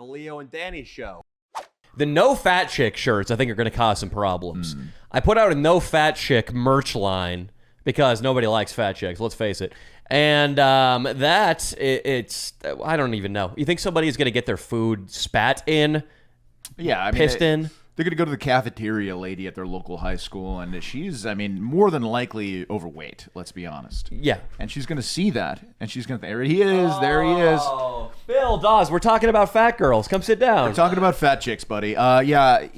The Leo and Danny Show. The no fat chick shirts, I think, are going to cause some problems. I put out a no fat chick merch line because nobody likes fat chicks, let's face it. And it's I don't even know. You think somebody's going to get their food spat in? Yeah, I mean, pissed in? They're going to go to the cafeteria lady at their local high school, and she's, I mean, more than likely overweight, let's be honest. Yeah. And she's going to see that, and she's going to, there he is, there he is. Oh, Bill, Dawes, we're talking about fat girls. Come sit down. We're talking about fat chicks, buddy. I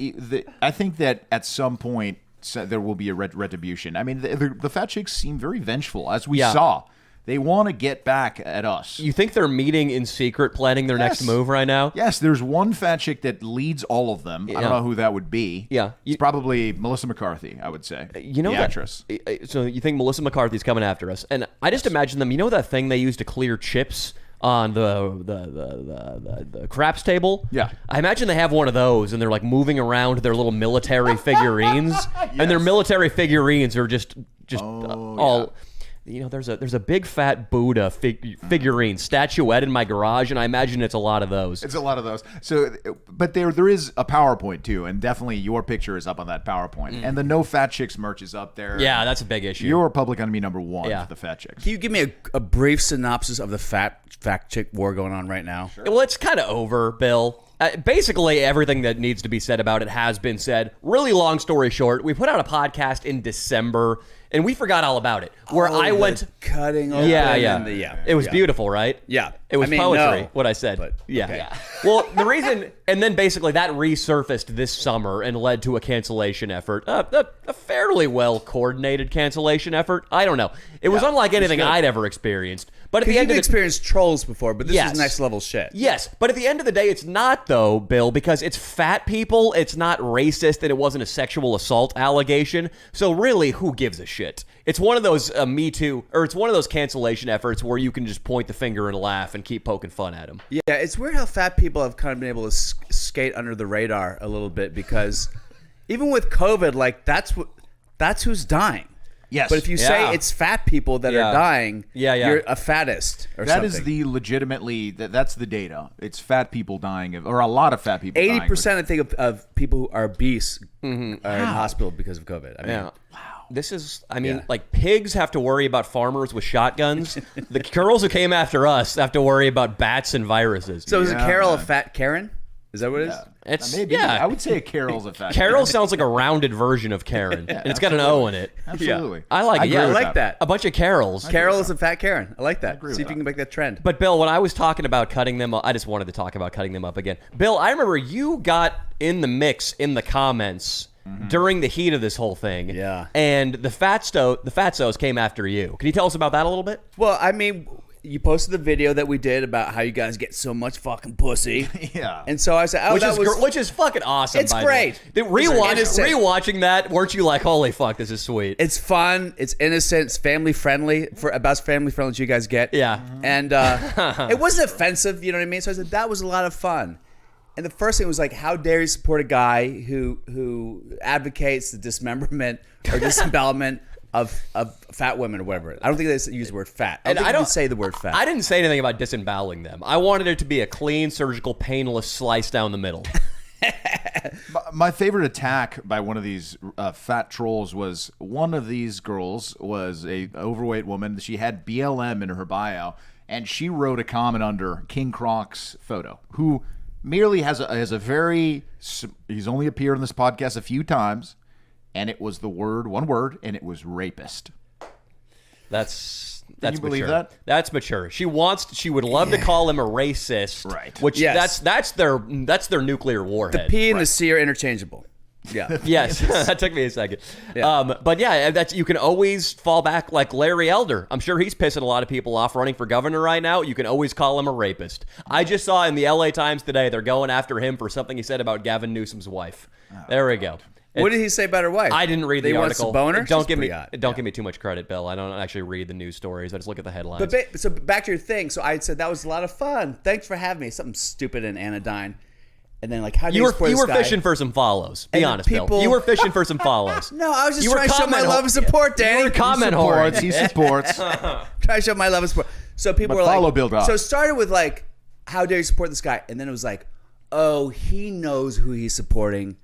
think that at some point there will be a retribution. I mean, the fat chicks seem very vengeful, as we saw. They want to get back at us. You think they're meeting in secret, planning their next move right now? Yes, there's one fat chick that leads all of them. I don't know who that would be. Yeah. It's probably Melissa McCarthy, I would say. You know the actress. So you think Melissa McCarthy's coming after us. And I just imagine them, you know that thing they use to clear chips on the craps table? Yeah. I imagine they have one of those and they're like moving around their little military figurines. And their military figurines are just all... You know, there's a big fat Buddha figurine statuette in my garage, and I imagine it's a lot of those. It's a lot of those. So, but there is a PowerPoint too, and definitely your picture is up on that PowerPoint, and the No Fat Chicks merch is up there. Yeah, that's a big issue. You're public enemy number one for the fat chicks. Can you give me a brief synopsis of the fat chick war going on right now? Sure. Well, it's kind of over, Bill. Basically, everything that needs to be said about it has been said. Really long story short, we put out a podcast in December, and we forgot all about it. Where I went cutting open. It was beautiful, right? Yeah. It was poetry, no, what I said. But, yeah. Well, the reason, and then basically that resurfaced this summer and led to a cancellation effort. A fairly well-coordinated cancellation effort. I don't know. It was unlike anything I'd ever experienced. But at the end of experienced trolls before, but this is next level shit. Yes, but at the end of the day, it's not though, Bill, because it's fat people. It's not racist, and it wasn't a sexual assault allegation. So really, who gives a shit? It's one of those Me Too, or it's one of those cancellation efforts where you can just point the finger and laugh and keep poking fun at them. Yeah, it's weird how fat people have kind of been able to skate under the radar a little bit because even with COVID, like that's who's dying. Yes. But if you say it's fat people that are dying, you're a fattist or something. That is the legitimately, that's the data. It's fat people dying, or a lot of fat people 80%, dying. 80%, I think, of people who are obese are in hospital because of COVID. I mean, wow. This is, I mean, like pigs have to worry about farmers with shotguns. The girls who came after us have to worry about bats and viruses. So is a Carol a fat Karen? Is that what it is? It's maybe. I would say a Carol's a fat Carol sounds like a rounded version of Karen, and it's got an O in it. Absolutely. I like it. I like that. A bunch of Carols. Carol is a fat Karen. I like that. See if you can make that trend. But Bill, when I was talking about cutting them up, I just wanted to talk about cutting them up again. Bill, I remember you got in the mix in the comments during the heat of this whole thing. Yeah. And the Fatsos came after you. Can you tell us about that a little bit? Well, I mean, you posted the video that we did about how you guys get so much fucking pussy. Yeah. And so I said, which is fucking awesome. It's great. Rewatching that, weren't you like, holy fuck, this is sweet? It's fun. It's innocent. It's family friendly. For about as family friendly as you guys get. Yeah. And it wasn't offensive. You know what I mean? So I said that was a lot of fun. And the first thing was like, how dare you support a guy who advocates the dismemberment or disembowelment of fat women or whatever. I don't think they use the word fat. I don't say the word fat. I didn't say anything about disemboweling them. I wanted it to be a clean, surgical, painless slice down the middle. My favorite attack by one of these fat trolls was one of these girls was a overweight woman. She had BLM in her bio, and she wrote a comment under King Croc's photo, who merely has a very, he's only appeared on this podcast a few times, and it was one word, and it was rapist. That's Can you believe that? That's mature. She would love to call him a racist, right? Which that's their nuclear warhead. The P and the C are interchangeable. Yeah. Yes, that took me a second. Yeah. But yeah, you can always fall back like Larry Elder. I'm sure he's pissing a lot of people off running for governor right now. You can always call him a rapist. I just saw in the LA Times today they're going after him for something he said about Gavin Newsom's wife. There we go. What did he say about her wife? I didn't read the article. Boner? Don't give me too much credit, Bill. I don't actually read the news stories. I just look at the headlines. So back to your thing. So I said that was a lot of fun. Thanks for having me. Something stupid and anodyne. And then like, how do you were fishing for some folloes? Be honest, Bill. You were fishing for some follows. No, I was just trying to show my love and support, Danny. You were comment whore. He supports. Trying to show my love and support. So people were like, follow Bill Dodd. So it started with like, how dare you support this guy? And then it was like, oh, he knows who he's supporting.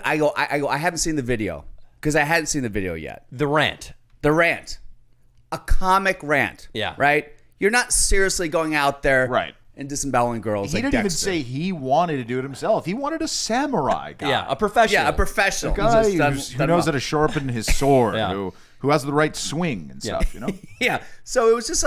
I go, I haven't seen the video because I hadn't seen the video yet. The rant. A comic rant. Yeah. Right? You're not seriously going out there Right. and disemboweling girls He like didn't even Dexter. say he wanted to do it himself. He wanted a samurai guy. Yeah, a professional. Yeah, a professional. A guy He's just who done knows well. how to sharpen his sword, Yeah. who has the right swing and stuff, you know? Yeah. So it was just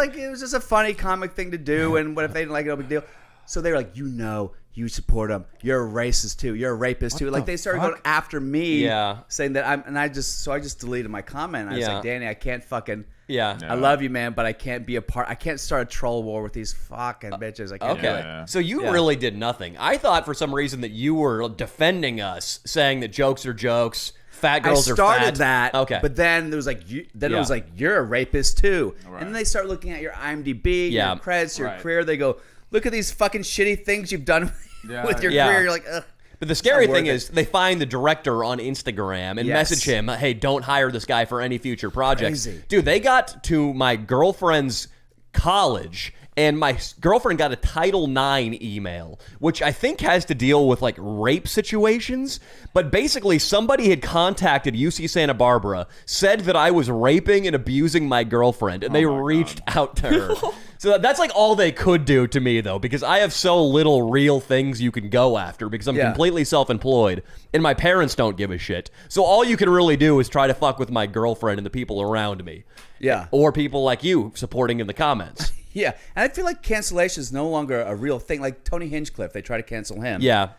a funny comic thing to do. And what if they didn't like it? No big deal. So they were like, you support him. You're a racist too. You're a rapist too. Like they started going after me. Yeah. Saying that I just deleted my comment. I was like, Danny, I can't fucking. Yeah. I love you, man, but I can't be a part. I can't start a troll war with these fucking bitches. I can't do it. Yeah. So you really did nothing. I thought for some reason that you were defending us, saying that jokes are jokes, fat girls I are started fat. that, Okay. but then there was like, it was like, you're a rapist too, and then they start looking at your IMDb, your credits, your career. They go, look at these fucking shitty things you've done with your career. You're like, ugh. But the scary not thing worth is they find the director on Instagram and Yes. message him, hey, don't hire this guy for any future projects. Crazy. Dude, they got to my girlfriend's college and my girlfriend got a Title IX email, which I think has to deal with like rape situations. But basically somebody had contacted UC Santa Barbara, said that I was raping and abusing my girlfriend, and they reached out to her. So that's like all they could do to me, though, because I have so little real things you can go after because I'm completely self-employed and my parents don't give a shit. So all you can really do is try to fuck with my girlfriend and the people around me. Yeah. Or people like you supporting in the comments. Yeah, and I feel like cancellation is no longer a real thing. Like Tony Hinchcliffe, they try to cancel him. Yeah.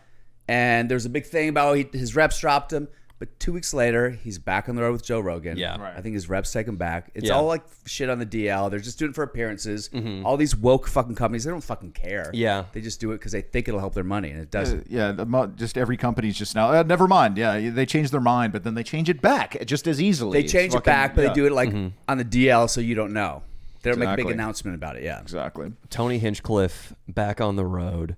And there's a big thing about his reps dropped him. But 2 weeks later, he's back on the road with Joe Rogan. Yeah. Right. I think his reps take him back. It's Yeah. all like shit on the DL. They're just doing it for appearances. All these woke fucking companies, they don't fucking care. Yeah. They just do it because they think it'll help their money, and it doesn't. Just every company's just now, never mind. Yeah, they change their mind, but then they change it back just as easily. They change it back, but they do it like on the DL so you don't know. They don't make a big announcement about it. Yeah. Exactly. Tony Hinchcliffe back on the road.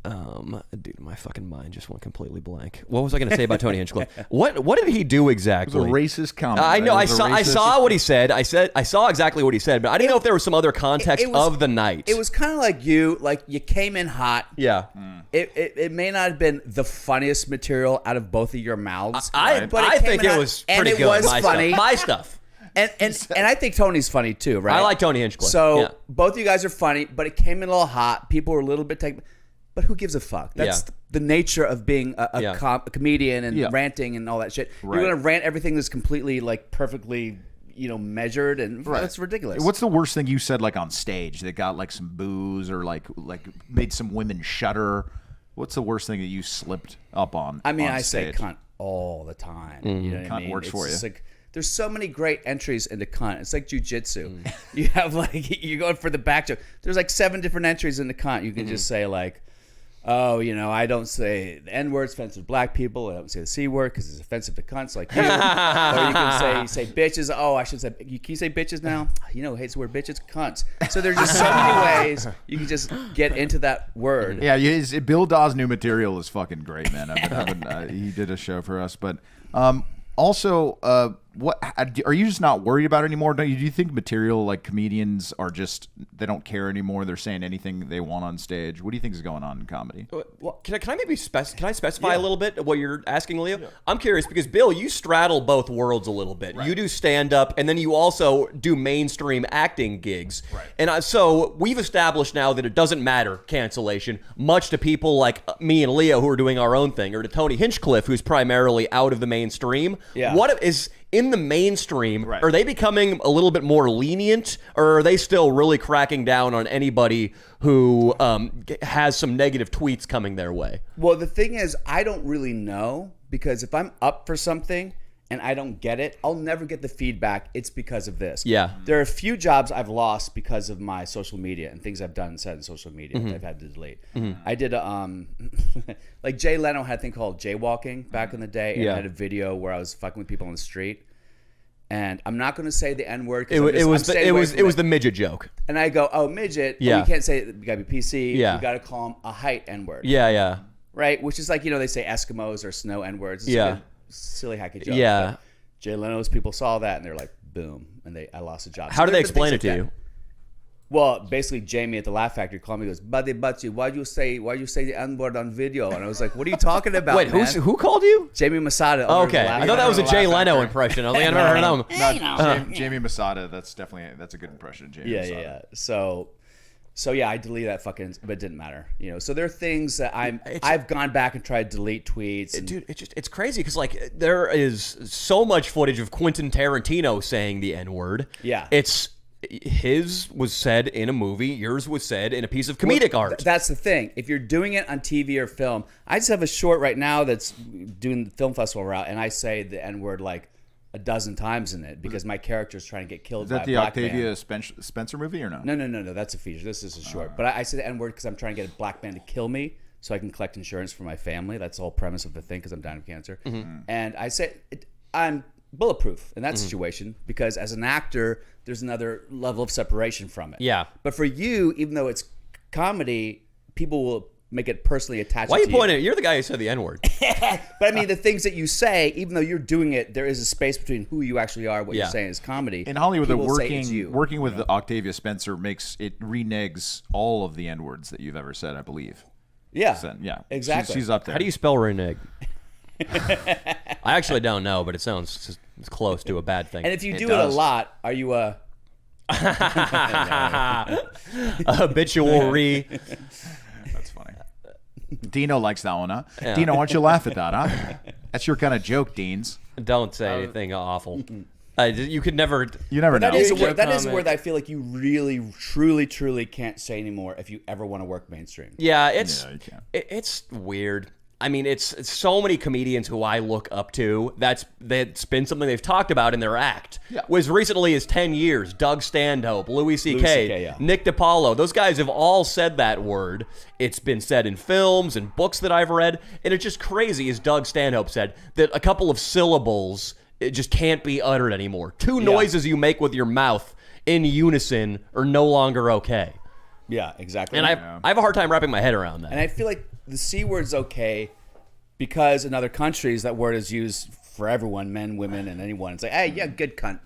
Dude, my fucking mind just went completely blank. What was I going to say about Tony Hinchcliffe? What did he do exactly? It was a racist comment. I know. I It was a saw. I racist- saw what he said. I saw exactly what he said, but I didn't know if there was some other context It was- of the night. It was kind of like you came in hot. Yeah. It may not have been the funniest material out of both of your mouths. I but think came in it hot, was and pretty it good. was my funny. Stuff. My stuff. And I think Tony's funny too, right? I like Tony Hinchcliffe. So yeah. both of you guys are funny, but it came in a little hot. People were a little bit but who gives a fuck? That's the nature of being a comedian and ranting and all that shit. Right. You're gonna rant everything that's completely like perfectly measured, and that's ridiculous. What's the worst thing you said like on stage that got like some booze or like made some women shudder? What's the worst thing that you slipped up on? I mean, on I say stage? cunt all the time. You know what I Cunt mean? works for It's you. like, there's so many great entries into cunt. It's like jujitsu. You have you're going for the back joke. There's like 7 different entries into cunt. You can just say like, oh, I don't say the N word, it's offensive to black people. I don't say the C word because it's offensive to cunts like you. Or you can say bitches. Oh, I should say, can you say bitches now? Who hates the word bitches? Cunts. So there's just so many ways you can just get into that word. Yeah, Bill Dawes' new material is fucking great, man. He did a show for us, but also, what are you just not worried about it anymore? Do you think material like comedians are just they don't care anymore? They're saying anything they want on stage. What do you think is going on in comedy? Well, can I maybe specify a little bit what you're asking, Leo? Yeah. I'm curious because Bill, you straddle both worlds a little bit. Right. You do stand up, and then you also do mainstream acting gigs. Right. And so we've established now that it doesn't matter cancellation much to people like me and Leo who are doing our own thing, or to Tony Hinchcliffe who's primarily out of the mainstream. Yeah. What is in the mainstream, are they becoming a little bit more lenient, or are they still really cracking down on anybody who has some negative tweets coming their way? Well, the thing is, I don't really know, because if I'm up for something and I don't get it, I'll never get the feedback. It's because of this. Yeah. There are a few jobs I've lost because of my social media and things I've done and said in social media that I've had to delete. I did like Jay Leno had a thing called jaywalking back in the day, and I had a video where I was fucking with people on the street. And I'm not going to say the N word. It was the midget joke. And I go, oh, midget. Yeah. Oh, you can't say it. You got to be PC. Yeah. You got to call him a height N word. Yeah. Right? Which is like, they say Eskimos or snow N words. It's Yeah. a silly hacky joke. Yeah. But Jay Leno's people saw that and they're like, boom. And I lost a job. How do they explain it to you? Well, basically, Jamie at the Laugh Factory called me. He goes, "Buddy, Butchie, why'd you say the N-word on video?" And I was like, "What are you talking about?" Wait, man? who called you? Jamie Masada. Okay, I thought that was a Jay Leno impression. I was like, I've never heard of him. No, Jamie Masada. That's a good impression of Jamie. Masada. Yeah. So yeah, I deleted that fucking, but it didn't matter. So there are things that I've gone back and tried to delete tweets. Dude, it's crazy because like there is so much footage of Quentin Tarantino saying the N-word. Yeah. His was said in a movie. Yours was said in a piece of comedic art. That's the thing. If you're doing it on TV or film, I just have a short right now that's doing the film festival route, and I say the N-word like a dozen times in it because my character is trying to get killed. Is that by the a black Octavia man. Spencer movie or no? No. That's a feature. This is a short. But I say the N-word because I'm trying to get a black man to kill me so I can collect insurance for my family. That's the whole premise of the thing because I'm dying of cancer. And I say I'm bulletproof in that situation because as an actor, there's another level of separation from it. Yeah. But for you, even though it's comedy, people will make it personally attached Why are you to pointing? You're the guy who said the N-word. But I mean, the things that you say, even though you're doing it, there is a space between who you actually are, what you're saying is comedy. In Hollywood, People say it's you, working with Octavia Spencer reneges all of the N-words that you've ever said, I believe. Yeah. So, yeah. Exactly. She's up there. How do you spell renege? I actually don't know, but it sounds close to a bad thing. And if you do it a lot, are you a habitual That's funny. Dino likes that one, huh? Yeah. Dino, why don't you laugh at that, huh? That's your kind of joke, Deans. Don't say anything awful. You could never. You never know. That is a word that I feel like you really, truly, truly can't say anymore if you ever want to work mainstream. Yeah, you can't. It's weird. I mean, it's so many comedians who I look up to. That's been something they've talked about in their act. Yeah. Was recently as 10 years. Doug Stanhope, Louis C.K., yeah. Nick DiPaolo. Those guys have all said that word. It's been said in films and books that I've read. And it's just crazy, as Doug Stanhope said, that a couple of syllables it just can't be uttered anymore. Two noises you make with your mouth in unison are no longer okay. Yeah, exactly. And I have a hard time wrapping my head around that. And I feel like the C word's okay because in other countries that word is used for everyone, men, women, and anyone. It's like, hey, yeah, good cunt.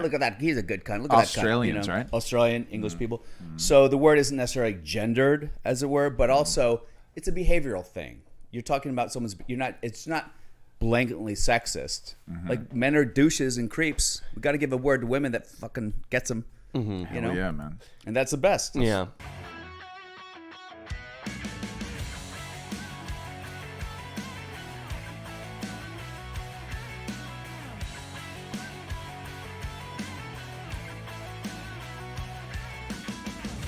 Look at that. He's a good cunt. Look at that cunt. Australians, right? Australian, English people. So the word isn't necessarily gendered, as it were, but also it's a behavioral thing. You're talking about someone's. It's not blanketly sexist. Like men are douches and creeps. We got to give a word to women that fucking gets them. Yeah, man. And that's the best. Yeah.